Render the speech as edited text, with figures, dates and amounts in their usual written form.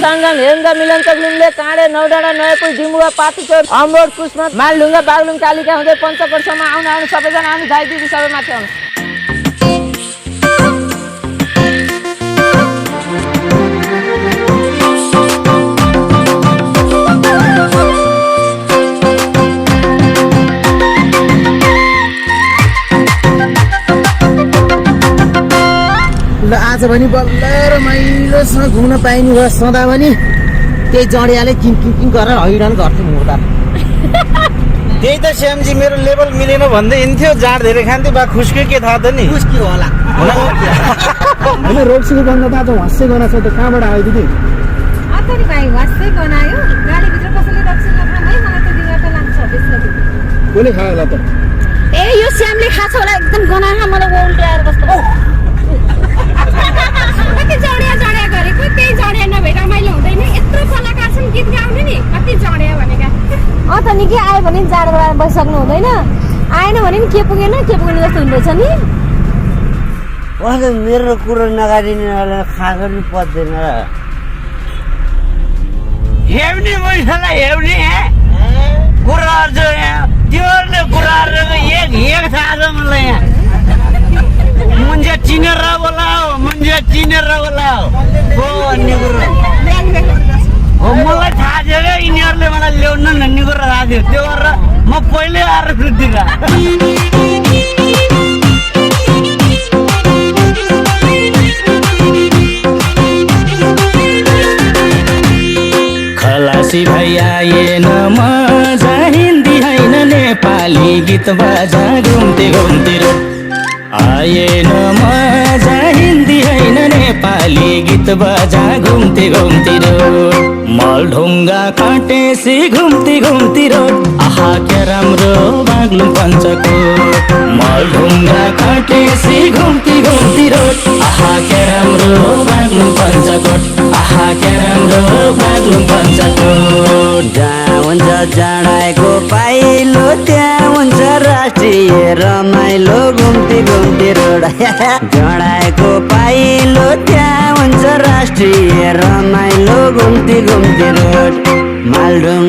सांगन हेरंगा मिलन तकलिङले काँडे नौडाँडा नयापुर जिम्बुवा पातीचोर अम्बोड कुस्मा मालढुङ्गा बागलुङ कालिका हुँदै पञ्चकोटसम्म आउनु सबैजना आउनु दाइ दिदी सबै माथि आउनु। आज भने बल्ल रमाइलोसँग घुम्न पाइनु भयो। सदा पनि त्यही जडियाले किङ किङ किङ गरेर हैरान गर्थ्यो म त। त्यही त श्यामजी मेरो लेभल मिलेन भन्दै हिँड्थ्यो, जाँड धेरै खान्थ्यो बा खुस्क्यो के थाहा त नि। खुस्क्यो होला होइन रोक्सीको गन्ध त आज हस्से गना छ त कहाँबाट आयो दिदी? अतरी भाइ हस्से गनायो गाडीभित्र कसैले रक्सी नखामै मलाई त दिएर त लान्छ बेच्न। कसले खायो होला त? ए यो श्यामले खाछ होला एकदम गनाहा मलाई उल्टे आएर कस्तो कति जडिया जडिया गरेको त्यही जडिया नभए रमाइलो हुँदैन। यत्रो कलाकार छन् गीत गाउने नि कति जडिया भनेका त निकै आयो भने जाडबाट बसिसक्नु हुँदैन, आएन भने नि के पुगेन जस्तो हुँदैछ नि। मेरो कुरो नगारिने खाएको नि पर्दैन र हेर्ने मैसालाई हेर्ने कुराहरू छ यहाँ त्योहरूले कुराहरू एक थाहा छ मलाई। यहाँ मुझे चिनेर बोलाओ हो भन्ने कुरो हो मलाई थाहा थियो क्या। यिनीहरूले मलाई ल्याउनु भन्ने कुरो थाहा थियो, त्यो गरेर म पहिल्यै आएर सुत्दिनँ। खलासी भाइ आएन मजा हिन्दी होइन नेपाली गीत बजा घुम्ती घुम्ती रोड आएन मजा हिन्दी होइन नेपाली गीत बजा घुम्ती घुम्ती रोड मालढुङ्गा काटेसी घुम्ती घुम्ती रोड आहा क्या राम्रो बाग्लुङ पञ्चकोट मालढुङ्गा काटेसी घुम्ती घुम्ती रोड आहा क्या राम्रो बाग्लुङ पञ्चकोट आहा क्या राम्रो बाग्लुङ पञ्चकोट। जहाँ हुन्छ जाँडाको पाइलो त्यहाँ हुन्छ राष्ट्रिय रमाइलो घुम्ती घुम्ती रोड। जाँडाको पाइलो त्यहाँ हुन्छ राष्ट्रिय रमाइलो घुम्ती घुम्ती रोड। मालढुङ्गा